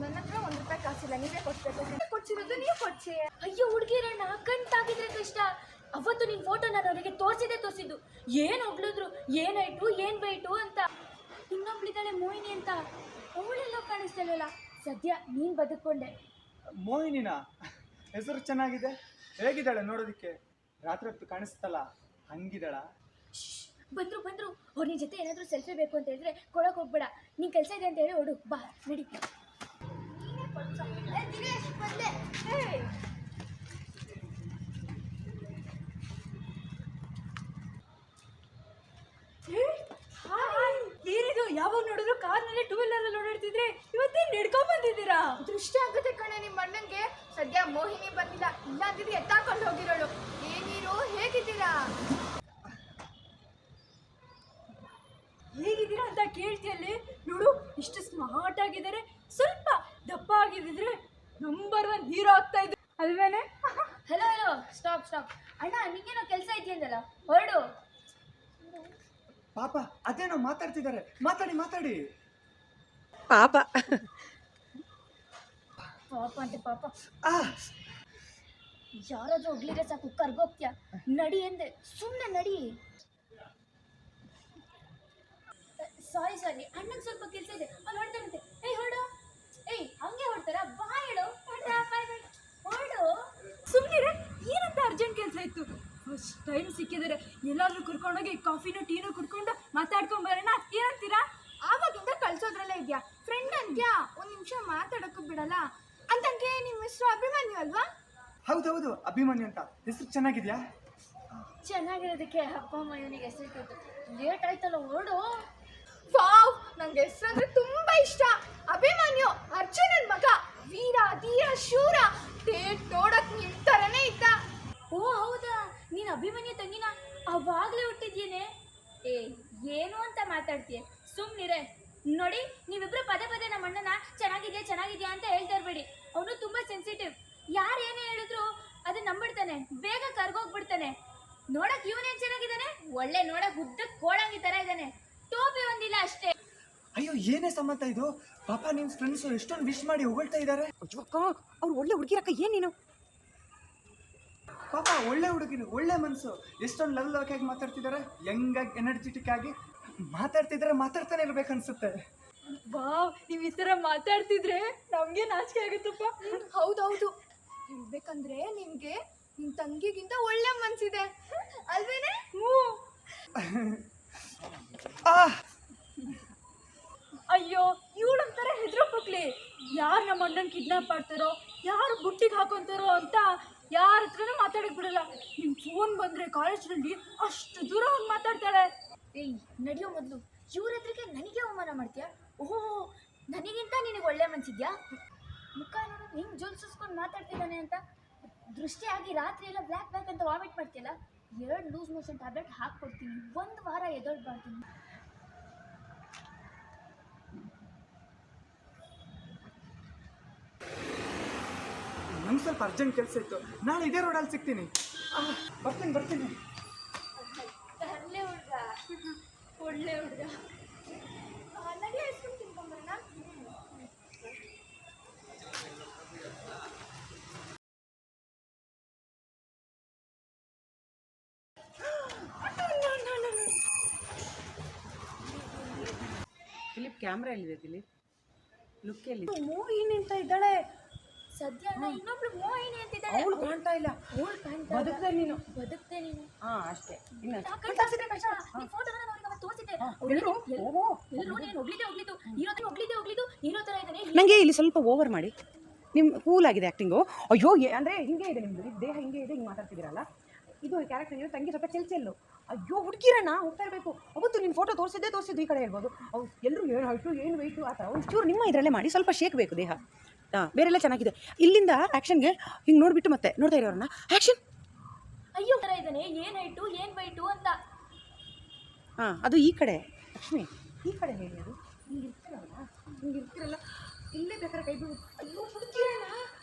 ನನ್ನ ಹತ್ರ ₹1 ಕಾಸಿಲ್ಲ, ನೀವೇ ಕೊಡ್ಬೇಕು. ಕೊಡ್ಸಿರೋದು ನೀವು ಕೊಡ್ಸಿ. ಅಯ್ಯೋ ಹುಡುಗಿರಣ್ಣ, ಕಣ್ ತಾಗಿದ್ರೆ ಕಷ್ಟ. ಅವತ್ತು ನಿನ್ನ ಫೋಟೋ ನಾನು ಅವರಿಗೆ ತೋರಿಸಿದ್ದು. ಏನು ಹೊಗಳಿದ್ರು, ಏನ್ ಹೈಟು ಏನ್ ವೆಯ್ಟು ಅಂತ. ಇನ್ನೊಬ್ಳಿದ್ದಾಳೆ ಮೋಹಿನಿ ಅಂತ, ಅವಳೆಲ್ಲ ಕಾಣಿಸ್ತಿಲ್ವಲ್ಲ. ಸದ್ಯ ನೀನು ಬದುಕೊಂಡೆ. ಮೋಹಿನಿನಾ? ಹೆಸರು ಚೆನ್ನಾಗಿದೆ. ಹೇಗಿದ್ದಾಳೆ ನೋಡೋದಕ್ಕೆ? ರಾತ್ರಿ ಹೊತ್ತು ಕಾಣಿಸ್ತಲ್ಲ, ಹಂಗಿದ್ದಾಳ? ಬಂದ್ರು ಅವ್ರ ನಿನ್ ಜೊತೆ ಏನಾದರೂ ಸೆಲ್ಫಿ ಬೇಕು ಅಂತ ಹೇಳಿದ್ರೆ ಕೊಡೋಕೆ ಹೋಗ್ಬೇಡ. ನೀನು ಕೆಲಸ ಇದೆ ಅಂತ ಹೇಳಿ ಓಡು, ಬಾ ನಡಿ. ಏನಿದು, ಯಾವಾಗ ನೋಡಿದ್ರು ಕಾರ್ನಲ್ಲಿ 2 ವೀಲರ್ ಓಡಾಡ್ತಿದ್ರೆ, ಇವತ್ತೇ ನಡ್ಕೊಂಡ್ ಬಂದಿದ್ದೀರಾ? ದೃಷ್ಟಿ ಆಗುತ್ತೆ ಕಣೆ ನಿಮ್ಮ ಅಣ್ಣಂಗೆ. ಸದ್ಯ ಮೋಹಿನಿ ಬಂದಿಲ್ಲ, ಇಲ್ಲಾಂದ್ರೆ ಎತ್ತಾಕೊಂಡು ಹೋಗಿರೋಳು. ಏನಿರು, ಹೇಗಿದ್ದೀರಾ ಅಂತ ಕೇಳ್ತಿಯಲ್ಲಿ ನೋಡು, ಇಷ್ಟು ಸ್ಮಾರ್ಟ್ ಆಗಿದ್ದಾರೆ. ಸ್ವಲ್ಪ ದಪ್ಪ ಆಗಿದ್ದಿದ್ರೆ ನಂಬರ್ 1 ಹೀರೋ ಆಗ್ತಾ ಇದ್ರು ಅಲ್ವೇನೆ? ಹಲೋ ಸ್ಟಾಪ್ ಅಣ್ಣ, ನಿಂಗೇನೋ ಕೆಲಸ ಇದೆಯಂದಲ್ಲ, ಹೊರಡು. ಪಾಪ ಅದೇನೋ ಮಾತಾಡ್ತಿದ್ದಾರೆ, ಮಾತಾಡಿ. ಪಾಪ ಅಂತೆ ಪಾಪ. ಯಾರಾದ್ರೂ ಹೋಗ್ಲಿದ್ರೆ ಸಾಕು ಕರ್ಗೋಗ್ತೀಯ. ನಡಿ ಎಂದೆ, ಸುಮ್ಮನೆ ನಡಿ. ಸಾರಿ ಅಣ್ಣಂಗೆ ಸ್ವಲ್ಪ ಕೆಲಸ ಇದೆ, ಅಲ್ಲಿ ಹೊಡ್ತಾನಂತೆ. ಹೊರಡು. ಹಂಗೆ ಹೊಡ್ತಾರ? ಬಾ ಹೇಳು. ಹೊರಡು. ಸುಮ್ಮನೆ ಏನಂತ ಅರ್ಜೆಂಟ್ ಕೆಲಸ ಇತ್ತು. ಫಸ್ಟ್ ಟೈಮ್ ಸಿಕ್ಕಿದ್ದಾರೆ, ಎಲ್ಲಾದ್ರೂ ಕರ್ಕೊಂಡೋಗಿ ಕಾಫಿನೂ ಟೀನೂ ಕುಡ್ಕೊಂಡು ಮಾತಾಡ್ಕೊಂಡ್ ಬರೋಣ, ಏನಂತೀರಾ? ಆವಾಗಿಂದ ಕಳ್ಸೋದ್ರಲ್ಲೇ ಇದೆಯಾ? ಫ್ರೆಂಡ್ ಅಂತ್ಯಾ, 1 ನಿಮಿಷ ಮಾತಾಡೋಕ್ಕೂ ಬಿಡಲ್ಲ. ಅಂತಂಗೆ ನಿಮ್ಮ ಹೆಸರು ಅಭಿಮನ್ಯು ಅಲ್ವಾ? ಹೌದು, ಅಭಿಮನ್ಯು ಅಂತ. ಹೆಸರು ಚೆನ್ನಾಗಿದ್ಯಾ? ಚೆನ್ನಾಗಿರೋದಕ್ಕೆ ಅಪ್ಪ ಅಮ್ಮ ಇವನಿಗೆ ಹೆಸರಿಟ್ಟಿದ್ದು. ಲೇಟ್ ಆಯ್ತಲ್ಲ, ಹೊರಡು. ವಾವ್, ನಂಗೆ ಹೆಸರಂದ್ರೆ ತುಂಬಾ ಇಷ್ಟ. ಅಭಿಮನ್ಯು, ಅರ್ಜುನನ್ ಮಗ, ವೀರ ಧೀರ ಶೂರ. ಡೇಟ್ ನೋಡಕ್ ನಿಮ್ ತರನೇ ಇದ್ದ. ಓ ಹೌದಾ, ನೀನ್ ಅಭಿಮನ್ಯು ತಂಗಿನ? ಅವಾಗ್ಲೇ ಹುಟ್ಟಿದ್ಯೇನೆ. ಏನು ಅಂತ ಮಾತಾಡ್ತೀಯ? ಸುಮ್ನಿರೆ. ನೋಡಿ, ನೀವಿಬ್ರು ಪದೇ ನಮ್ಮ ಅಣ್ಣನ ಚೆನ್ನಾಗಿದ್ಯಾ ಅಂತ ಹೇಳ್ತಾ ಇರ್ಬೇಡಿ. ಅವನು ತುಂಬಾ ಸೆನ್ಸಿಟಿವ್. ಯಾರು ಏನೇ ಹೇಳಿದ್ರು ಅದನ್ನ ನಂಬಿಡ್ತಾನೆ, ಬೇಗ ಕರ್ಗೋಗ್ಬಿಡ್ತಾನೆ. ನೋಡಕ್ ಇವನೇನ್ ಚೆನ್ನಾಗಿದ್ದಾನೆ, ಒಳ್ಳೆ ನೋಡಕ್ ಉದ್ದಕ್ಕೆ ಕೋಳಂಗಿ ತರ ಇದ್ದಾನೆ. ಟೋಪಿ ಒಂದಿಲ್ಲ ಅಷ್ಟೇ. ಅಯ್ಯೋ, ಏನೇ ಸಂಬಂಧ ಇದು? ಪಾಪ ನಿಮ್ ಫ್ರೆಂಡ್ಸ್ ಎಷ್ಟೊಂದು ವಿಶ್ ಮಾಡಿ ಹೊಗಳ್ತಾ ಇದ್ದಾರೆ. ಅವ್ರು ಒಳ್ಳೆ ಹುಡುಗಿರಕ್ಕ. ಏನ್ ನೀನು? ಪಾಪ ಒಳ್ಳೆ ಹುಡುಗಿರು, ಒಳ್ಳೆ ಮನಸ್ಸು. ಎಷ್ಟೊಂದು ಲವ್ ಆಗಿ ಮಾತಾಡ್ತಿದ್ದಾರೆ, ಯಂಗಾಗಿ ಎನರ್ಜೆಟಿಕ್ ಆಗಿ ಮಾತಾಡ್ತಾನೆ ಇರ್ಬೇಕನ್ಸುತ್ತೆ. ವಾವ್, ನೀವು ಈ ಥರ ಮಾತಾಡ್ತಿದ್ರೆ ನಮಗೆ ನಾಚಿಕೆ ಆಗುತ್ತಪ್ಪ. ಹೌದು, ಹೇಳ್ಬೇಕಂದ್ರೆ ನಿಮಗೆ ನಿಮ್ಮ ತಂಗಿಗಿಂತ ಒಳ್ಳೆ ಮನಸ್ಸಿದೆ ಅಲ್ವೇನೆ? ಅಯ್ಯೋ, ಇವಳೊಂಥರ ಹೆದ್ರು ಮಕ್ಳಿ. ಯಾರು ನಮ್ಮ ಅಣ್ಣನ ಕಿಡ್ನಾಪ್ ಮಾಡ್ತಾರೋ, ಯಾರು ಬುಟ್ಟಿಗೆ ಹಾಕೊಂತಾರೋ ಅಂತ ಯಾರ ಹತ್ರನೂ ಮಾತಾಡಕ್ ಬಿಡಲ್ಲ. ನಿಮ್ಮ ಫೋನ್ ಬಂದರೆ ಕಾಲೇಜ್ನಲ್ಲಿ ಅಷ್ಟು ದೂರ ಹೋಗಿ ಮಾತಾಡ್ತಾಳೆ. ನಡೆಯೋ ಮೊದಲು ಇವ್ರ ಹತ್ರಕ್ಕೆ ನನಗೆ ಅವಮಾನ ಮಾಡ್ತೀಯಾ? ಓಹೋ, ನನಗಿಂತ ನಿನಗೆ ಒಳ್ಳೆ ಮನ್ಸಿದ್ಯಾ? ಮುಖ ನೋಡು ಹಿಂಗೆ ಜೋಲ್ಸಿಸ್ಕೊಂಡು ಮಾತಾಡ್ತಿದ್ದಾನೆ ಅಂತ. ದೃಷ್ಟಿಯಾಗಿ ರಾತ್ರಿ ಎಲ್ಲ ಬ್ಲ್ಯಾಕ್ ಅಂತ ವಾಮಿಟ್ ಮಾಡ್ತೀಯಲ್ಲ, 2 ಲೂಸ್ ಮೋಷನ್ ಟ್ಯಾಬ್ಲೆಟ್ ಹಾಕ್ಕೊಡ್ತೀನಿ, 1 ವಾರ ಎದೊಳ್ಬಾರ್ದು. ನಂಗೆ ಸ್ವಲ್ಪ ಅರ್ಜೆಂಟ್ ಕೆಲಸ ಇತ್ತು, ನಾಳೆ ಇದೇ ರೋಡಲ್ಲಿ ಸಿಗ್ತೀನಿ. ಬರ್ತೀನಿ. ಒಳ್ಳೆ ಹುಡುಗ. ನನಗೆ ಐಸ್ ಕ್ರೀಮ್ ತಿನ್ಕೊಂಬರೋಣ? ದಿಲೀಪ್, ಕ್ಯಾಮ್ರಾ ಎಲ್ಲಿದೆ ದಿಲೀಪ್? ಲುಕ್ ಎಲ್ಲಿ? ಮೋಹಿನಿ ಅಂತ ಇದ್ದಾಳೆ ಸದ್ಯ. ಇನ್ನೊಬ್ಳು ಮೋಹಿನಿ ಅಂತಿದ್ದಾಳೆ. ಅವಳು ಕಾಣ್ತಾ ಇಲ್ಲ. ಬದುಕ್ತೆ ನೀನು. ಅಷ್ಟೇ. ನನಗೆ ಇಲ್ಲಿ ಸ್ವಲ್ಪ ಓವರ್ ಮಾಡಿ. ನಿಮ್ಮ ಕೂಲ್ ಆಗಿದೆ ಆ್ಯಕ್ಟಿಂಗು. ಅಯ್ಯೋ, ಅಂದರೆ ಹಿಂಗೆ ಇದೆ ನಿಮ್ಮದು ದೇಹ, ಹಿಂಗೆ ಇದೆ, ಹಿಂಗೆ ಮಾತಾಡ್ತಿದ್ದೀರಲ್ಲ. ಇದು ಕ್ಯಾರೆಕ್ಟರ್ ನೀವು ತಂಗಿ ಸ್ವಲ್ಪ ಚೆಲ್ಲು. ಅಯ್ಯೋ, ಹುಡುಗಿರಣ್ಣ ಹೋಗ್ತಾ ಇರಬೇಕು. ಅವತ್ತು ನಿನ್ನ ಫೋಟೋ ತೋರಿಸಿದ್ದು ಈ ಕಡೆ ಹೇಳ್ಬೋದು. ಅವ್ರು ಎಲ್ಲರೂ ಏನು ಹೈಟು ಏನು ವೆಯ್ಟು ಆ ಥರ ಒಂಚೂರು ನಿಮ್ಮ ಇದರಲ್ಲೇ ಮಾಡಿ, ಸ್ವಲ್ಪ ಶೇಕ್ ಬೇಕು ದೇಹ. ಬೇರೆಲ್ಲ ಚೆನ್ನಾಗಿದೆ. ಇಲ್ಲಿಂದ ಆ್ಯಕ್ಷನ್ಗೆ ಹಿಂಗೆ ನೋಡಿಬಿಟ್ಟು ಮತ್ತೆ ನೋಡ್ತಾ ಇರೋರನ್ನ ಆ್ಯಕ್ಷನ್. ಅಯ್ಯೋ, ಥರ ಇದ್ದಾನೆ, ಏನು ಹೈಟು ಏನು ವೆಯ್ಟು ಅಂತ. ಅದು ಈ ಕಡೆ ಲಕ್ಷ್ಮಿ, ಈ ಕಡೆ ಹೇಳಿ. ಅದು ಹಿಂಗಿರ್ತಿರಲ್ಲ ಇಲ್ಲೇ ಬೇಕಾದ್ರೆ ಕೈ ಬಿಡು. ಅಯ್ಯೋ ಹುಡುಗಿರಣ್ಣ,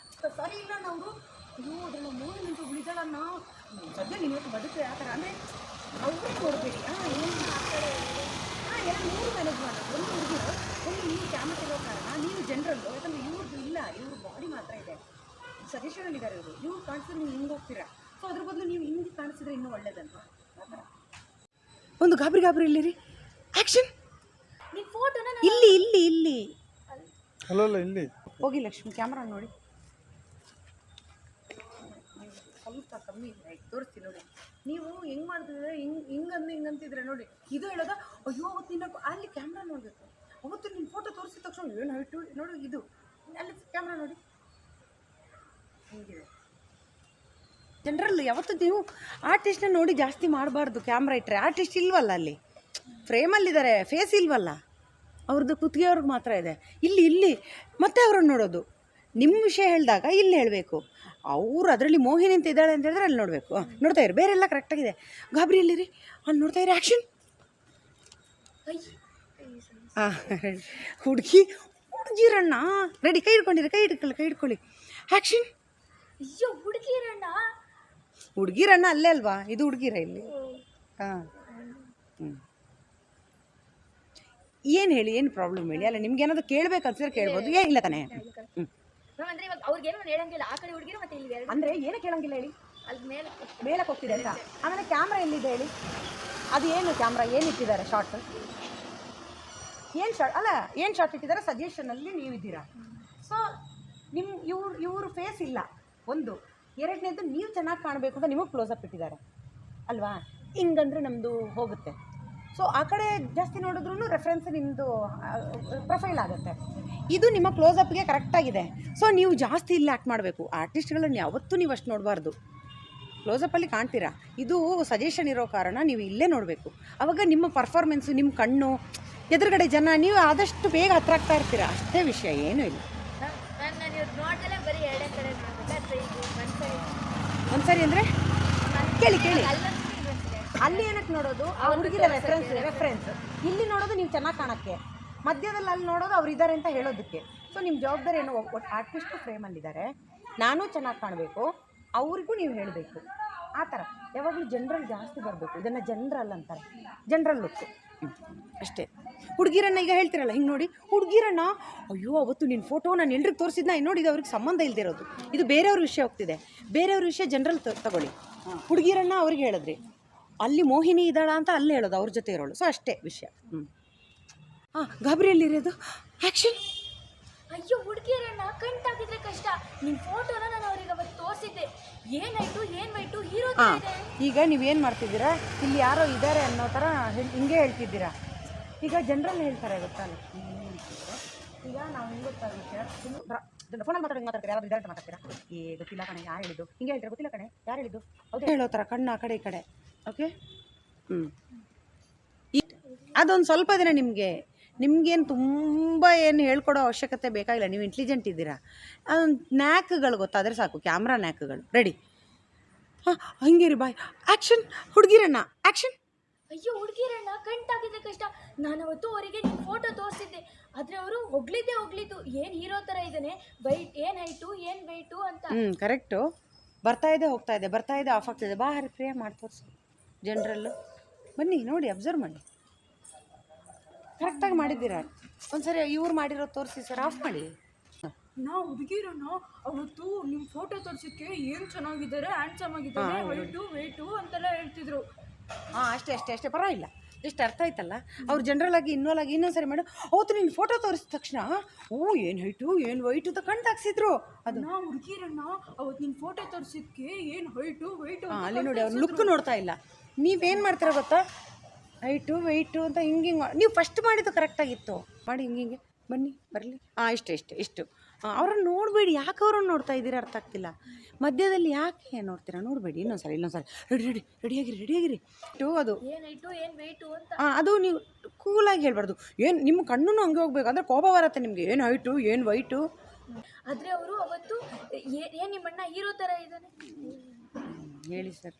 ಸರಿ ಇಲ್ಲ ನಾವು. ಅಯ್ಯೋ, ಅದೆಲ್ಲ ಮೂರು ನಿಂತು ಉಳಿದಳನ್ನ ಸದ್ಯ ನೀವು ಬದುಕೆ ಆ ಥರ ಅಂದರೆ ಅವ್ರೇ ನೋಡಬೇಡಿ. ಏನು ಆ ಕಡೆ ಎಲ್ಲ ಮೂರು ಮ್ಯಾನೇಜ್ ಮಾಡಬೇಕು. ಒಂದು ಹುಡುಗಿರು, ಒಂದು ನೀವು ಕ್ಯಾಮರಾ ಇರೋ ಕಾರಣ ನೀವು ಜನರಲ್ಲು, ಯಾಕಂದರೆ ಇವ್ರದ್ದು ಇಲ್ಲ, ಇವ್ರ ಬಾಡಿ ಮಾತ್ರ ಇದೆ, ಸಜೆಷನಲ್ಲಿದ್ದಾರೆ ಇವರು. ಇವ್ರು ಕಾಣಿಸಿದ್ರೆ ನೀವು ಹಿಂಗೆ ಹೋಗ್ತೀರಾ, ಸೊ ಅದ್ರ ಬದಲು ನೀವು ಹಿಂಗೆ ಕಾಣಿಸಿದ್ರೆ ಇನ್ನೂ ಒಳ್ಳೇದಂತ ಆ ಥರ. ಒಂದು ಗಾಬರಿ ಇಲ್ಲಿರಿ. ಆ್ಯಕ್ಷನ್. ನಿನ್ನ ಫೋಟೋನ ಇಲ್ಲಿ ಇಲ್ಲಿ ಇಲ್ಲಿ ಅಲ್ಲ ಇಲ್ಲಿ ಹೋಗಿ ಲಕ್ಷ್ಮಿ ಕ್ಯಾಮ್ರಾ ನೋಡಿ. ಸ್ವಲ್ಪ ಕಮ್ಮಿ ತೋರಿಸ್ತೀನಿ ನೋಡಿ. ನೀವು ಹೆಂಗೆ ಮಾಡ್ತಿದ್ರೆ ಹಿಂಗಂತಿದ್ರೆ ನೋಡಿ. ಇದು ಹೇಳೋದ ಅಯ್ಯೋ ಅವತ್ತು ನಿನ್ನ ಅಲ್ಲಿ ಕ್ಯಾಮ್ರಾ ನೋಡಬೇಕು. ಅವತ್ತು ನಿನ್ನ ಫೋಟೋ ತೋರಿಸಿದ ತಕ್ಷಣ ಏನು ಹೈಟು ನೋಡಿ. ಇದು ಅಲ್ಲಿ ಕ್ಯಾಮ್ರಾ ನೋಡಿ ಹಿಂಗಿದೆ. ಜನರಲ್ ಯಾವತ್ತು ನೀವು ಆರ್ಟಿಸ್ಟ್ನ ನೋಡಿ ಜಾಸ್ತಿ ಮಾಡಬಾರ್ದು. ಕ್ಯಾಮ್ರಾ ಇಟ್ಟರೆ ಆರ್ಟಿಸ್ಟ್ ಇಲ್ವಲ್ಲ, ಅಲ್ಲಿ ಫ್ರೇಮಲ್ಲಿದ್ದಾರೆ, ಫೇಸ್ ಇಲ್ವಲ್ಲ, ಅವ್ರದ್ದು ಕುತ್ತಿಗೆಯವ್ರಿಗೆ ಮಾತ್ರ ಇದೆ. ಇಲ್ಲಿ ಇಲ್ಲಿ ಮತ್ತೆ ಅವ್ರನ್ನ ನೋಡೋದು. ನಿಮ್ಮ ವಿಷಯ ಹೇಳಿದಾಗ ಇಲ್ಲಿ ಹೇಳಬೇಕು. ಅವರು ಅದರಲ್ಲಿ ಮೋಹಿನಿ ಅಂತ ಇದ್ದಾಳೆ ಅಂತ ಹೇಳಿದ್ರೆ ಅಲ್ಲಿ ನೋಡಬೇಕು. ನೋಡ್ತಾ ಇರಿ, ಬೇರೆ ಎಲ್ಲ ಕರೆಕ್ಟಾಗಿದೆ. ಗಾಬರಿ ಇಲ್ಲಿರಿ, ಅಲ್ಲಿ ನೋಡ್ತಾ ಇರಿ. ಆ್ಯಕ್ಷನ್. ಹುಡುಗಿರಣ್ಣ ರೆಡಿ. ಕೈ ಹಿಡ್ಕೊಂಡಿರಿ, ಕೈ ಹಿಡ್ಕೊಳ್ಳಿ. ಆ್ಯಕ್ಷನ್. ಅಯ್ಯೋ ಹುಡುಗಿರಣ್ಣ. ಹುಡುಗಿರಣ್ಣ ಅಲ್ಲೇ ಅಲ್ವಾ, ಇದು ಹುಡುಗಿರ ಇಲ್ಲಿ. ಹಾಂ ಏನು ಹೇಳಿ, ಏನು ಪ್ರಾಬ್ಲಮ್ ಹೇಳಿ. ಅಲ್ಲ ನಿಮ್ಗೆ ಏನಾದರೂ ಕೇಳಬೇಕು ಅನ್ಸಿದ್ರೆ ಕೇಳ್ಬೋದು, ಏನಿಲ್ಲ ತಾನೇ. ಅಂದ್ರೆ ಇವಾಗ ಅವ್ರಿಗೇನು ಹೇಳಂಗಿಲ್ಲ, ಆ ಕಡೆ ಹುಡುಗಿರು ಮತ್ತೆ ಇಲ್ಲಿ ಎರಡು ಅಂದರೆ ಏನೂ ಕೇಳಂಗಿಲ್ಲ ಹೇಳಿ. ಅಲ್ಲಿ ಮೇಲಕ್ಕೆ ಹೋಗ್ತಿದೆ ಅಂತ. ಆಮೇಲೆ ಕ್ಯಾಮ್ರಾ ಎಲ್ಲಿದೆ ಹೇಳಿ. ಅದು ಏನು ಕ್ಯಾಮ್ರಾ ಏನು ಇಟ್ಟಿದ್ದಾರೆ ಶಾರ್ಟ್, ಏನು ಶಾರ್ಟ್ ಅಲ್ಲ, ಏನು ಶಾರ್ಟ್ ಇಟ್ಟಿದ್ದಾರೆ ಸಜೆಷನಲ್ಲಿ ನೀವು ಇದ್ದೀರಾ. ಸೊ ನಿಮ್ಮ ಇವ್ರ ಫೇಸ್ ಇಲ್ಲ ಒಂದು. ಎರಡನೇದು ನೀವು ಚೆನ್ನಾಗಿ ಕಾಣಬೇಕು ಅಂತ ನಿಮಗೆ ಕ್ಲೋಸಪ್ ಇಟ್ಟಿದ್ದಾರೆ ಅಲ್ವಾ. ಹಿಂಗಂದ್ರೆ ನಮ್ಮದು ಹೋಗುತ್ತೆ. ಸೊ ಆ ಕಡೆ ಜಾಸ್ತಿ ನೋಡಿದ್ರೂ ರೆಫರೆನ್ಸ್ ನಿಮ್ಮದು ಪ್ರೊಫೈಲ್ ಆಗುತ್ತೆ. ಇದು ನಿಮ್ಮ ಕ್ಲೋಸಪ್ಗೆ ಕರೆಕ್ಟಾಗಿದೆ. ಸೊ ನೀವು ಜಾಸ್ತಿ ಇಲ್ಲಿ ಆ್ಯಕ್ಟ್ ಮಾಡಬೇಕು. ಆರ್ಟಿಸ್ಟ್ಗಳನ್ನು ಯಾವತ್ತೂ ನೀವು ಅಷ್ಟು ನೋಡಬಾರ್ದು. ಕ್ಲೋಸಪ್ಪಲ್ಲಿ ಕಾಣ್ತೀರಾ, ಇದು ಸಜೆಷನ್ ಇರೋ ಕಾರಣ ನೀವು ಇಲ್ಲೇ ನೋಡಬೇಕು. ಆವಾಗ ನಿಮ್ಮ ಪರ್ಫಾರ್ಮೆನ್ಸು, ನಿಮ್ಮ ಕಣ್ಣು, ಎದುರುಗಡೆ ಜನ, ನೀವು ಆದಷ್ಟು ಬೇಗ ಹತ್ರ ಆಗ್ತಾ ಇರ್ತೀರ. ಅಷ್ಟೇ ವಿಷಯ, ಏನೂ ಇಲ್ಲ. ಬರೀ ಎರಡೇ ಕಡೆ ಒಂದ್ಸರಿ ಅಂದರೆ ಕೇಳಿ ಅಲ್ಲಿ ಏನಕ್ಕೆ ನೋಡೋದು, ಆ ಹುಡುಗಿರ ರೆಫರೆನ್ಸ್ ಇಲ್ಲಿ ನೋಡೋದು ನೀವು ಚೆನ್ನಾಗಿ ಕಾಣೋಕ್ಕೆ, ಮಧ್ಯದಲ್ಲಿ ಅಲ್ಲಿ ನೋಡೋದು ಅವ್ರು ಇದ್ದಾರೆ ಅಂತ ಹೇಳೋದಕ್ಕೆ. ಸೊ ನಿಮ್ಮ ಜವಾಬ್ದಾರಿ ಏನು, ಒಟ್ಟು ಆರ್ಟಿಸ್ಟು ಫ್ರೇಮಲ್ಲಿದ್ದಾರೆ, ನಾನು ಚೆನ್ನಾಗಿ ಕಾಣಬೇಕು, ಅವ್ರಿಗೂ ನೀವು ಹೇಳಬೇಕು. ಆ ಥರ ಯಾವಾಗಲೂ ಜನರಲ್ ಜಾಸ್ತಿ ಬರಬೇಕು. ಇದನ್ನು ಜನರಲ್ ಅಂತಾರೆ, ಜನರಲ್ ಲುಕ್ಕು ಅಷ್ಟೇ. ಹುಡುಗಿರನ್ನ ಈಗ ಹೇಳ್ತಿರಲ್ಲ ಹಿಂಗೆ ನೋಡಿ, ಹುಡುಗಿರನ್ನ ಅಯ್ಯೋ ಅವತ್ತು ನಿನ್ನ ಫೋಟೋ ನಾನು ಎಲ್ರಿಗೆ ತೋರಿಸಿದ್ನ ನೋಡಿ, ಇದು ಅವ್ರಿಗೆ ಸಂಬಂಧ ಇಲ್ದಿರೋದು, ಇದು ಬೇರೆಯವ್ರ ವಿಷಯ ಹೋಗ್ತಿದೆ. ಬೇರೆಯವ್ರ ವಿಷಯ ಜನರಲ್ ತಗೊಳ್ಳಿ. ಹುಡುಗಿರನ್ನ ಅವ್ರಿಗೆ ಹೇಳಿದ್ರಿ, ಅಲ್ಲಿ ಮೋಹಿನಿ ಇದ್ದಾಳ ಅಂತ ಅಲ್ಲಿ ಹೇಳೋದು, ಅವ್ರ ಜೊತೆ ಇರೋಳು. ಸೊ ಅಷ್ಟೇ ವಿಷಯ. ಗಾಬರಿಯಲ್ಲಿರೋದು. ಆ್ಯಕ್ಷನ್. ಅಯ್ಯೋ ಹುಡುಗಿಯರನ್ನ ಕಣ್ತಾಕಿದ್ರೆ ಕಷ್ಟ. ನಿನ್ನ ಫೋಟೋನ ನಾನು ಅವ್ರಿಗೆ ಅವತ್ತು ತೋರಿಸಿದ್ದೆ. ಏನಾಯ್ತು, ಏನು ವೈಟು, ಹೀರೋ ಇದೆ. ಈಗ ನೀವೇನು ಮಾಡ್ತಿದ್ದೀರಾ, ಇಲ್ಲಿ ಯಾರೋ ಇದ್ದಾರೆ ಅನ್ನೋ ಥರ ಹಿಂಗೆ ಹೇಳ್ತಿದ್ದೀರಾ. ಈಗ ಜನರಲ್ ಹೇಳ್ತಾರೆ ಗೊತ್ತಾ ಲಕ್ಷ್ಮಿ, ಈಗ ನಾವು ಹೆಂಗೆ ಗೊತ್ತಾ ವಿಷಯ, ಫೋನಲ್ಲಿ ಮಾತಾಡ್ತೀರಾ, ಯಾರು ಇದ್ದಾರೆ ಅಂತ ಮಾತಾಡ್ತೀರಾ, ಗೊತ್ತಿಲ್ಲ ಕಣೆ ಯಾರು ಹೇಳಿದ್ದು, ಹಿಂಗೆ ಹೇಳ್ತಾರೆ, ಗೊತ್ತಿಲ್ಲ ಕಣೆ ಯಾರು ಹೇಳಿದ್ದು, ಹೌದು ಹೇಳೋ ಥರ ಕಣ್ಣು ಆ ಕಡೆ ಈ ಕಡೆ. ಓಕೆ. ಅದೊಂದು ಸ್ವಲ್ಪ ದಿನ ನಿಮಗೇನು ತುಂಬ ಏನು ಹೇಳ್ಕೊಡೋ ಅವಶ್ಯಕತೆ ಬೇಕಾಗಿಲ್ಲ. ನೀವು ಇಂಟೆಲಿಜೆಂಟ್ ಇದ್ದೀರಾ. ಅದೊಂದು ನ್ಯಾಕ್ಗಳು ಗೊತ್ತಾದರೆ ಸಾಕು, ಕ್ಯಾಮ್ರಾ ನ್ಯಾಕ್ಗಳು. ರೆಡಿ. ಹಂಗೆ ರೀ, ಬಾಯ್. ಆ್ಯಕ್ಷನ್. ಹುಡುಗಿರಣ್ಣ. ಆ್ಯಕ್ಷನ್. ಅಯ್ಯೋ ಹುಡುಗಿರಣ್ಣ ಕಣ್ತಾಕಿದ್ರೆ ಕಷ್ಟ. ನಾನು ಅವತ್ತು ಅವರಿಗೆ ನಿಮ್ಮ ಫೋಟೋ ತೋರಿಸಿದ್ದೆ, ಆದರೆ ಅವರು ಹೊಗಳಿದ್ದು ಏನು ಹೀರೋ ಥರ ಇದ್ದಾನೆ, ಏನು ಹೈಟು ಏನು ವೆಯ್ಟು ಅಂತ. ಕರೆಕ್ಟು. ಬರ್ತಾ ಇದೆ ಹೋಗ್ತಾ ಇದೆ, ಬರ್ತಾ ಇದೆ ಆಫ್ ಆಗ್ತಾಯಿದೆ. ಬಾ ಹರಿ ಪ್ರಿಯ ಮಾಡಿ ತೋರಿಸಿ. ಜನರಲ್ಲು ಬನ್ನಿ ನೋಡಿ, ಅಬ್ಸರ್ವ್ ಮಾಡಿ. ಕರೆಕ್ಟಾಗಿ ಮಾಡಿದ್ದೀರಾ. ಒಂದ್ಸರಿ ಇವ್ರು ಮಾಡಿರೋ ತೋರಿಸಿ ಸರ್, ಆಫ್ ಮಾಡಿ. ನಾವು ಹುಡುಗಿರಣ್ಣ ಅವತ್ತು ನಿಮ್ಮ ಫೋಟೋ ತೋರಿಸೋಕ್ಕೆ ಏನು ಚೆನ್ನಾಗಿದ್ದಾರೆ, ಹ್ಯಾಂಡ್ಸಮ್ ಆಗಿದ್ದಾರೆ, ಹೈಟು ವೆಯ್ಟು ಅಂತೆಲ್ಲ ಹೇಳ್ತಿದ್ರು. ಅಷ್ಟೇ ಪರವಾಗಿಲ್ಲ. ಜಸ್ಟ್ ಅರ್ಥ ಆಯ್ತಲ್ಲ. ಅವ್ರು ಜನರಲ್ ಆಗಿ ಇನ್ವಾಲ್ವ್ ಆಗಿ ಇನ್ನೊಂದ್ಸರಿ ಮಾಡು, ಅವತ್ತು ನಿನ್ನ ಫೋಟೋ ತೋರಿಸಿದ ತಕ್ಷಣ ಏನು ಹೈಟು ಏನು ವೈಟು ಅಂತ ಕಣ್ಣು ಹಾಕ್ಸಿದ್ರು. ಅದು ನಾವು ಹುಡುಗಿರಣ್ಣ ಅವತ್ತು ನಿನ್ನ ಫೋಟೋ ತೋರಿಸೋಕ್ಕೆ ಏನು ಹೈಟು ವೆಯ್ಟು ಅಲ್ಲಿ ನೋಡಿ, ಅವ್ರು ಲುಕ್ ನೋಡ್ತಾ ಇಲ್ಲ. ನೀವೇನು ಮಾಡ್ತೀರಾ ಗೊತ್ತಾ, ಹೈಟು ವೆಯ್ಟು ಅಂತ ಹಿಂಗೆ ನೀವು ಫಸ್ಟ್ ಮಾಡಿದ್ದು ಕರೆಕ್ಟಾಗಿತ್ತು. ಮಾಡಿ ಹಿಂಗೆ ಬನ್ನಿ ಬರಲಿ. ಇಷ್ಟು ಅವ್ರನ್ನ ನೋಡಬೇಡಿ. ಯಾಕೆ ಅವ್ರನ್ನ ನೋಡ್ತಾ ಇದ್ದೀರಾ ಅರ್ಥ ಆಗ್ತಿಲ್ಲ. ಮಧ್ಯದಲ್ಲಿ ಯಾಕೆ ನೋಡ್ತೀರಾ, ನೋಡಬೇಡಿ. ಇನ್ನೊಂದ್ಸರಿ ರೆಡಿಯಾಗಿರಿ. ಅದು ಅದು ನೀವು ಕೂಲಾಗಿ ಹೇಳ್ಬಾರ್ದು. ಏನು ನಿಮ್ಮ ಕಣ್ಣು ಹಂಗೆ ಹೋಗ್ಬೇಕು, ಅಂದರೆ ಕೋಪ ಬರುತ್ತೆ ನಿಮಗೆ. ಏನು ಹೈಟು ಏನು ವೈಟು. ಆದರೆ ಅವರು ಅವತ್ತು ಏನು ನಿಮ್ಮಣ್ಣ ಹೀರೋ ಥರ ಇದ್ದಾನೆ ಹೇಳಿ ಸರ್.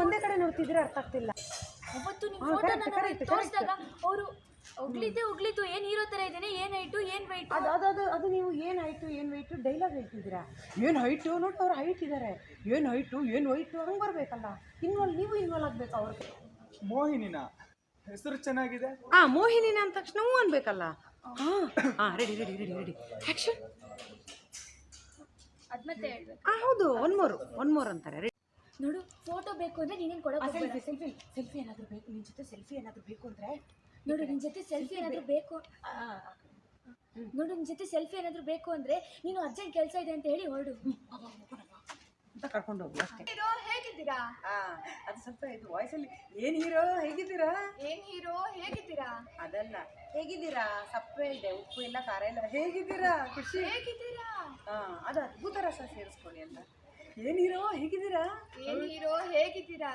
ಒಂದೇ ಕಡೆ ನೋಡ್ತಿದ್ರೆ ಅರ್ಥ ಆಗ್ತಿಲ್ಲ. ಅವತ್ತು ನಿಮ್ಮ ಫೋಟೋ ತೋರಿಸಿದಾಗ ಅವರು ಉಗ್ಲಿತು ಏನ್ ಹೀರೋ ತರ ಇದ್ದೇನೆ, ಏನ್ ಹೈಟು ಏನ್ ವೈಟ್. ಅದು ನೀವು ಏನು ಹೈಟು ಏನು ವೆಯ್ಟು ಡೈಲಾಗ್ ಹೇಳ್ತಿದ್ದೀರಾ. ಏನು ಹೈಟು ನೋಡಿ ಅವ್ರು ಹೈಟ್ ಇದ್ದಾರೆ, ಏನು ಹೈಟು ಏನು ವೈಟು ಹಂಗೆ ಬರಬೇಕಲ್ಲ. ನೀವು ಇನ್ವಾಲ್ವ್ ಆಗಬೇಕು ಅವ್ರಿಗೆ. ಮೋಹಿನಿನ ಹೆಸರು ಚೆನ್ನಾಗಿದೆ. ಮೋಹಿನಿನ ಅಂದ ತಕ್ಷಣ ಹ್ಞೂ ಅನ್ಬೇಕಲ್ಲ. Ready action. ಅದ್ ಮತ್ತೆ ಹೇಳ್ಬೇಕು. ಹೌದು ಒನ್ ಮೋರ್ ಅಂತಾರೆ. ರೆಡಿ ನೋಡು, ಫೋಟೋ ಬೇಕು ಅಂದ್ರೆ ನೀನೇನ್ ಕೊಡೋಕೆ ಸೆಲ್ಫಿ ಏನಾದರೂ ಬೇಕು ನಿನ್ನ ಜೊತೆ, ಸೆಲ್ಫಿ ಏನಾದರೂ ಬೇಕು ಅಂದರೆ ನೋಡು, ನಿನ್ ಜೊತೆ ಸೆಲ್ಫಿ ಏನಾದ್ರು ಬೇಕು ಅಂದ್ರೆ ನೀನು ಅರ್ಜೆಂಟ್ ಕೆಲಸ ಇದೆ ಅಂತ ಹೇಳಿ ಹೊರಡು ಅಂತ ಕರ್ಕೊಂಡು ಹೋಗಿ ಅಷ್ಟೇ. ಹೀರೋ ಹೇಗಿದ್ದೀರಾ? ಅದು ಸ್ವಲ್ಪ ಇದು ವಾಯ್ಸಲ್ಲಿ ಏನು ಹೀರೋ ಹೇಗಿದ್ದೀರಾ, ಏನ್ ಹೀರೋ ಹೇಗಿದ್ದೀರಾ ಅದಲ್ಲ ಹೇಗಿದ್ದೀರಾ, ಸಪ್ಪೆ ಇದೆ, ಉಪ್ಪು ಇಲ್ಲ, ಖಾರ ಇಲ್ಲ, ಹೇಗಿದ್ದೀರಾ, ಖುಷಿ ಹೇಗಿದ್ದೀರಾ. ಅದು ಅದ್ಭುತ ರಸ ಸೇರಿಸ್ಕೊಳ್ಳಿ ಅಂತ. ಏನು ಹೀರೋ ಹೇಗಿದ್ದೀರಾ, ಏನ್ ಹೀರೋ ಹೇಗಿದ್ದೀರಾ,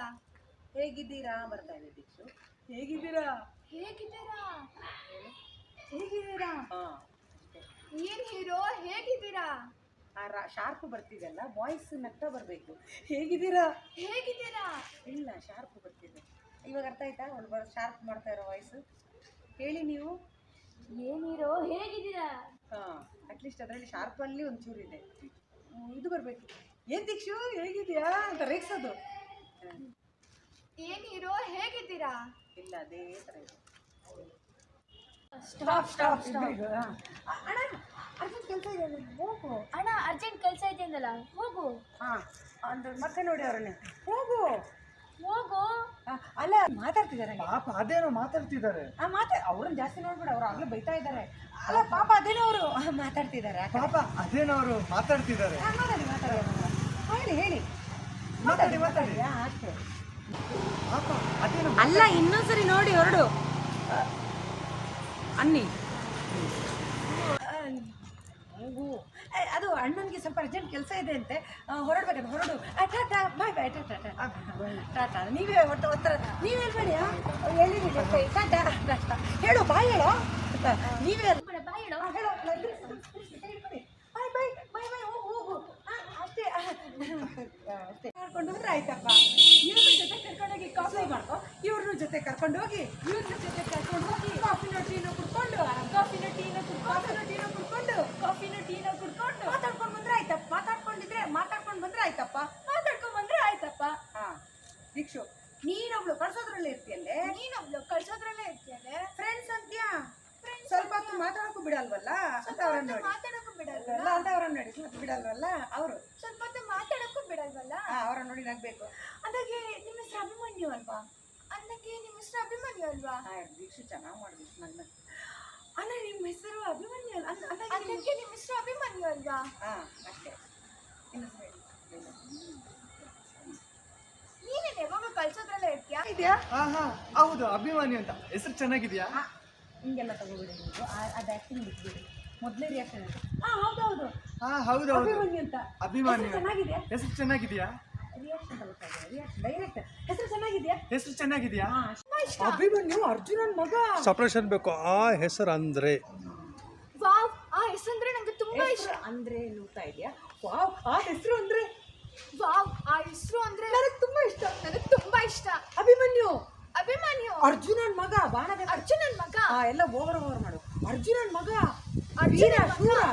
ಹೇಗಿದ್ದೀರಾ ಬರ್ತಾ ಇದೆ ದೀಕ್ಷು. ಹೇಗಿದ್ದೀರಾ ಹೇಗಿದ್ದೀರಾ, ಹೇಗಿದ್ದೀರಾ ಏನ್ ಹೀರೋ ಹೇಗಿದ್ದೀರಾ. ಶಾರ್ಪ್ ಬರ್ತಿದೆಲ್ಲ, ವಾಯ್ಸ್ ನಗ್ತಾ ಬರಬೇಕು. ಹೇಗಿದ್ದೀರಾ ಇಲ್ಲ ಶಾರ್ಪ್ ಬರ್ತಿದೆ. ಇವಾಗ ಅರ್ಥ ಆಯ್ತಾ? ಒಂದು ಶಾರ್ಪ್ ಮಾಡ್ತಾ ಇರೋ ವಾಯ್ಸು ಹೇಳಿ ನೀವು. ಏನ್ ಹೀರೋ ಹೇಗಿದ್ದೀರಾ. ಅಟ್ಲೀಸ್ಟ್ ಅದರಲ್ಲಿ ಶಾರ್ಪಲ್ಲಿ ಒಂಚೂರಿದೆ, ಇದು ಬರಬೇಕು. ಏನು ದೀಕ್ಷು ಹೇಗಿದೆಯಾ ಅಂತ ರೇಗ್ಸೋದು. ಏನ್ ಹೀರೋ ಹೇಗಿದ್ದೀರಾ. ಇಲ್ಲ ಅದೇ ಥರ ಇದೆ. ಸ್ಟಾಪ್. ಅಣ್ಣ ಅರ್ಜೆಂಟ್ ಕೆಲಸ ಇದೆ ಹೋಗು. ಅಣ್ಣ ಅರ್ಜೆಂಟ್ ಕೆಲಸ ಇದೆ ಅಂದಲ್ಲ, ಹೋಗು. ಅಂದ್ರೆ ಮತ್ತೆ ನೋಡಿ ಅವ್ರನ್ನೇ ಹೋಗು. ಅಲ್ಲ ಮಾತಾಡ್ತಿದ್ದಾರೆ ಪಾಪ ಅದೇನೋ ಮಾತಾಡ್ತಿದ್ದಾರೆ. ಅವ್ರನ್ನ ಜಾಸ್ತಿ ನೋಡ್ಬೇಡ, ಅವ್ರು ಆಗ್ಲೂ ಬೈತಾ ಇದ್ದಾರೆ. ಅಲ್ಲ ಪಾಪ ಅದೇನೋ ಅವರು ಮಾತಾಡ್ತಿದ್ದಾರೆ. ಪಾಪ ಅದೇನೋ ಅವರು ಮಾತಾಡ್ತಿದ್ದಾರೆ. ಹೇಳಿ ಮಾತಾಡಿ ಅಷ್ಟೇ. ಪಾಪ ಅದೇನೋ ಅಲ್ಲ ಇನ್ನೊಂದ್ಸರಿ ನೋಡಿ ಹೊರಡು ಅನ್ನಿ. ಅದು ಅಣ್ಣನಿಗೆ ಸ್ವಲ್ಪ ಅರ್ಜೆಂಟ್ ಕೆಲಸ ಇದೆ ಅಂತೆ, ಹೊರಡ್ಬೇಕಂತ. ಹೊರಡು. ಟಾಟಾ ಬಾಯ್ ಟಾಟಾ. ನೀವೇ ಒತ್ತರ ನೀವು ಹೇಳ್ಬೇಡಿ, ಹೇಳಿರಿ ಟಾಟಾ ಹೇಳು, ಬಾಯ್ ಹೇಳೋ. ನೀವೇ ಬಾಯ್ ಹೇಳೋ. ಹೇಳೋ ಬಾಯ್ ಹೋಗು ಅಷ್ಟೇ. ಕರ್ಕೊಂಡು ಹೋದ್ರೆ ಆಯ್ತಪ್ಪ. ಇವ್ರ ಜೊತೆ ಕರ್ಕೊಂಡೋಗಿ ಕಾಫಿ ಮಾಡ್ಕೊ, ಇವ್ರ ಜೊತೆ ಕರ್ಕೊಂಡೋಗಿ ಕಾಫಿನ ಟೀನೋ ಕುಡ್ಕೊಂಡು ಮಾತಾಡ್ಕೊಂಡು ಬಂದ್ರೆ ಆಯ್ತಪ್ಪ. ದೀಕ್ಷು ನೀನೊಬ್ಳು ಕಳ್ಸೋದ್ರಲ್ಲೇ ಇರ್ತೀಯಲ್ಲೇ. ಫ್ರೆಂಡ್ಸ್ ಅಂತ್ಯಾ, ಸ್ವಲ್ಪ ಹೊತ್ತು ಮಾತಾಡೋಕ್ಕೂ ಬಿಡಲ್ವಲ್ಲ ಅಂತ ಅವ್ರನ್ನ ನೋಡಿ. ಬಿಡಲ್ವಲ್ಲ ಅವರು ಸ್ವಲ್ಪ ಹೊತ್ತು ಮಾತಾಡಕ್ಕೂ ಬಿಡಲ್ವಲ್ಲ. ಅವ್ರನ್ನ ನೋಡಿ ನಗ್ಬೇಕು. ಅಂದಾಗೆ ನಿಮ್ಮ ಹೆಸರು ಅಭಿಮನ್ಯು ಅಲ್ವಾ. ದೀಕ್ಷು ಚೆನ್ನಾಗಿ ಮಾಡ್ಬೇಕು ನನ್ನ. ಅಲ್ಲ ನಿಮ್ಮ ಹೆಸರು ಅಭಿಮನ್ಯು ಅಂದಾಗೆ ನಿಮ್ಮ ಹೆಸರು ಅಭಿಮನ್ಯು ಅಲ್ವಾ. ಅಷ್ಟೇ. ನೀನೇನು ಯಾವಾಗ ಕಳ್ಸೋದ್ರಲ್ಲೇ ಇರ್ತೀಯಾ. ಇದೆಯಾ? ಹೌದು ಅಭಿಮಾನಿ ಅಂತ. ಹೆಸರು ಚೆನ್ನಾಗಿದ್ಯಾ. ಹಿಂಗೆಲ್ಲ ತಗೋಬಿಡಿ ನೀವು, ಅದು ಆ್ಯಕ್ಟಿಂಗ್ ಬಿಟ್ಬಿಡಿ. ಮೊದಲೇ ರಿಯಾಕ್ಷನ್. ಹೌದು ಅಭಿಮನ್ಯು ಅಂತ. ಅಭಿಮಾನಿ ಚೆನ್ನಾಗಿದೆಯಾ? ಹೆಸರು ಚೆನ್ನಾಗಿದ್ಯಾ. Reaction direct. ಹೆಸರು ಚೆನ್ನಾಗಿದೆಯಾ. ಅಭಿಮನ್ಯು ಅರ್ಜುನನ್ ಮಗ. ಸಪ್ರೇಷನ್ ಬೇಕು ಆ ಹೆಸರು ಅಂದ್ರೆ. ವಾವ್, ಆ ಹೆಸರು ಅಂದ್ರೆ ನಂಗೆ ತುಂಬಾ ಇಷ್ಟ. ಅಂದ್ರೆ ನೋಡ್ತಾ ಇದೆಯಾ. ವಾವ್, ಆ ಹೆಸರು ಅಂದ್ರೆ ನನಗೆ ತುಂಬಾ ಇಷ್ಟ. ಅಭಿಮನ್ಯು ಅರ್ಜುನನ್ ಮಗ. ಎಲ್ಲ ಓವರ್ ಮಾಡು. ಅರ್ಜುನನ್ ಮಗ.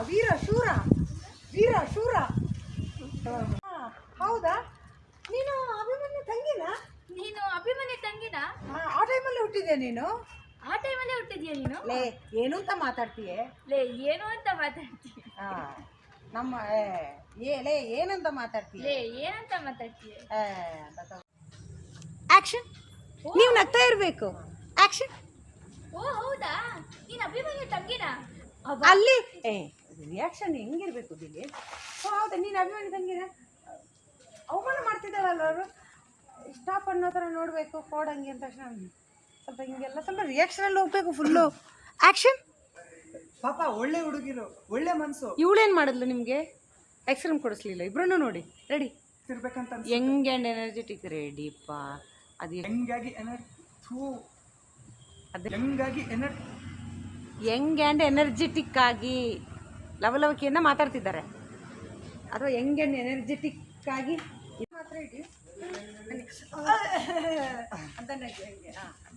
ವೀರ ಶೂರ. ಹೌದಾ, ನೀನು ಅಭಿಮನ್ಯು ತಂಗಿನಾ? ಆ ಟೈಮಲ್ಲಿ ಹುಟ್ಟಿದ್ಯಾ ನೀನು? ಏನು ಅಂತ ಮಾತಾಡ್ತೀಯ? ನಮ್ಮ ಏನಂತ ಮಾತಾಡ್ತೀಯ? ಆಕ್ಷನ್. ನೀವು ನಗ್ತಾ ಇರಬೇಕು. ಆಕ್ಷನ್. ಓ ಹೌದಾ, ನೀನು ಅಭಿಮನ್ಯು ತಂಗಿನಾ? ಅಲ್ಲಿ ರಿಯಾಕ್ಷನ್ ಹೆಂಗಿರ್ಬೇಕು ದಿಲ್ಲಿ. ಹೌದಾ, ನೀನು ಅಭಿಮನ್ಯು ತಂಗಿನ ಅವಮಾನ ಮಾಡ್ತಿದ್ದಾರಲ್ಲ ಅವರು. ಸ್ಟಾಪ್ ಅನ್ನೋ ಥರ ನೋಡಬೇಕು. ಕೋಡಂಗಿ ಅಂತ ತಕ್ಷಣ ಸ್ವಲ್ಪ ಹಿಂಗೆಲ್ಲ ಸ್ವಲ್ಪ ರಿಯಾಕ್ಷನಲ್ಲಿ ಹೋಗ್ಬೇಕು ಫುಲ್ಲು. ಆಕ್ಷನ್. ಪಾಪ ಒಳ್ಳೆ ಹುಡುಗಿರು, ಒಳ್ಳೆ ಮನಸ್ಸು. ಇವಳೇನು ಮಾಡಿದ್ಲು ನಿಮಗೆ? ಎಕ್ಸ್ಟ್ರೀಮ್ ಕೊಡಿಸ್ಲಿಲ್ಲ. ಇಬ್ರು ನೋಡಿ ರೆಡಿ ಇರ್ಬೇಕಂತ ಯಂಗ್ ಆ್ಯಂಡ್ ಎನರ್ಜೆಟಿಕ್. ರೆಡಿಪ್ಪ. ಅದು ಯಂಗ್ ಆ್ಯಂಡ್ ಎನರ್ಜೆಟಿಕ್ ಆಗಿ ಲವಲವಿಕೆಯನ್ನು ಮಾತಾಡ್ತಿದ್ದಾರೆ, ಅಥವಾ ಯಂಗ್ ಆ್ಯಂಡ್ ಎನರ್ಜೆಟಿಕ್ ಆಗಿ ಮಾತ್ರ ಇಡಿ ಅಂತ ನಗೆ.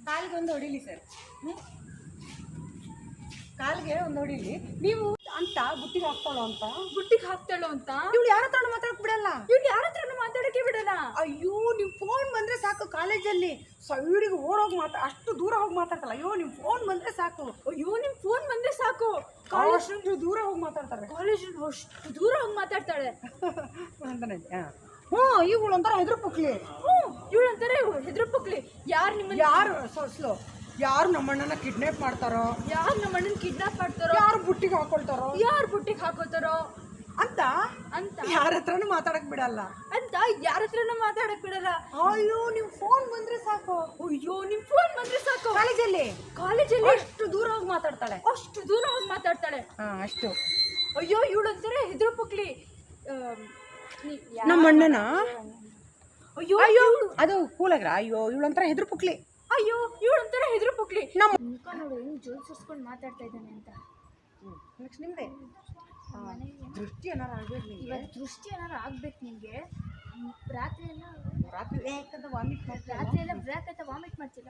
ಕಾಲಿಗೊಂದು ಹೊಡಿಲಿ ಸರ್. ಕಾಲಿಗೆ ಒಂದು ಹೊಡಿಲಿ ನೀವು ಅಂತ ಬುಟ್ಟಿಗೆ ಹಾಕ್ತಾಳೋ ಅಂತ ಬುಟ್ಟಿಗೆ ಹಾಕ್ತಾಳು ಅಂತ ಇವಳು ಯಾರ ಹತ್ರ ಮಾತಾಡಕ್ ಬಿಡಲ್ಲ. ಇವ್ನು ಯಾರ ಹತ್ರನೂ ಮಾತಾಡಕ್ಕೆ ಬಿಡಲ್ಲ. ಅಯ್ಯೋ ನಿಮ್ ಫೋನ್ ಬಂದ್ರೆ ಸಾಕು ಕಾಲೇಜಲ್ಲಿ ಸೈಡಿಗೆ ಓಡೋಗಿ ಅಷ್ಟು ದೂರ ಹೋಗಿ ಮಾತಾಡ್ತಾಳೆ. ಅಯ್ಯೋ ನಿಮ್ ಫೋನ್ ಬಂದ್ರೆ ಸಾಕು. ಅಯ್ಯೋ ನಿಮ್ ಫೋನ್ ಬಂದ್ರೆ ಸಾಕು ಅಷ್ಟು ದೂರ ಹೋಗಿ ಮಾತಾಡ್ತಾರೆ. ಕಾಲೇಜ್ ಅಷ್ಟು ದೂರ ಹೋಗಿ ಮಾತಾಡ್ತಾಳೆ ಅಂತಾನೆ. ಹ್ಞೂ ಇವಳು ಒಂಥರ ಹೆದ್ರು ಪುಕ್ಲಿ. ಇವಳು ಅಂತಾರೆ ಹೆದ್ರು ಪುಕ್ಲಿ. ಯಾರು ನಿಮ್ಮ ಯಾರು ಸ್ಲೋ ಯಾರು ನಮ್ಮಣ್ಣನ ಕಿಡ್ನಾಪ್ ಮಾಡ್ತಾರೋ, ಯಾರು ನಮ್ಮ ಅಣ್ಣನ ಕಿಡ್ನಾಪ್ ಮಾಡ್ತಾರೋ, ಯಾರು ಬುಟ್ಟಿಗೆ ಹಾಕೊಳ್ತಾರೋ, ಯಾರು ಬುಟ್ಟಿಗೆ ಹಾಕೋತಾರೋ ಅಂತ ಅಂತ ಯಾರ ಹತ್ರನೂ ಮಾತಾಡಕ್ ಬಿಡಲ್ಲ. ಅಂತ ಯಾರ ಹತ್ರನೂ ಮಾತಾಡಕ್ ಬಿಡಲ್ಲ. ಅಯ್ಯೋ ನಿಮ್ ಫೋನ್ ಬಂದ್ರೆ ಸಾಕು. ಅಯ್ಯೋ ನಿಮ್ ಫೋನ್ ಬಂದ್ರೆ ಸಾಕು. ಕಾಲೇಜಲ್ಲಿ ಅಷ್ಟು ದೂರ ಹೋಗಿ ಮಾತಾಡ್ತಾಳೆ. ಅಷ್ಟು ದೂರ ಹೋಗಿ ಮಾತಾಡ್ತಾಳೆ. ಅಷ್ಟು. ಅಯ್ಯೋ ಇವಳು ಅಂತಾರೆ ಹೆದ್ರು ಪುಕ್ಲಿ. ನಮ್ಮ ಅಣ್ಣನ ಅಯ್ಯೋ ಅಯ್ಯೋ ಅದು ಕೂಲಾಗ್ರ. ಅಯ್ಯೋ ಇವಳಂತರ ಹೆದ್ರು ಪುಕ್ಲಿ. ಅಯ್ಯೋ ಇವಳು ಅಂತಾರೆ ಹೆದ್ರು ಪುಕ್ಲಿ. ನಮ್ಮ ಮುಖ ನೋಡು ಹೆಂಗ್ ಜೋಲ್ ಸುರ್ಸ್ಕೊಂಡು ಮಾತಾಡ್ತಾ ಇದ್ದಾನೆ ಅಂತ. ನೆಕ್ಸ್ಟ್ ನಿಮ್ದೆ ದೃಷ್ಟಿ ಏನಾರು ಆಗ್ಬೇಕು ನಿಮ್ಗೆ. ಇವತ್ತು ದೃಷ್ಟಿ ಏನಾರು ಆಗ್ಬೇಕು ನಿಮ್ಗೆ. ರಾತ್ರಿ ಎಲ್ಲ ರಾತ್ರಿ ಯಾಕಂತ ವಾಮಿಟ್ ಮಾಡ್ತಾರೆ. ರಾತ್ರಿ ಎಲ್ಲ ಬ್ರ್ಯಾಕ್ ಅಂತ ವಾಮಿಟ್ ಮಾಡ್ತಿಲ್ಲ.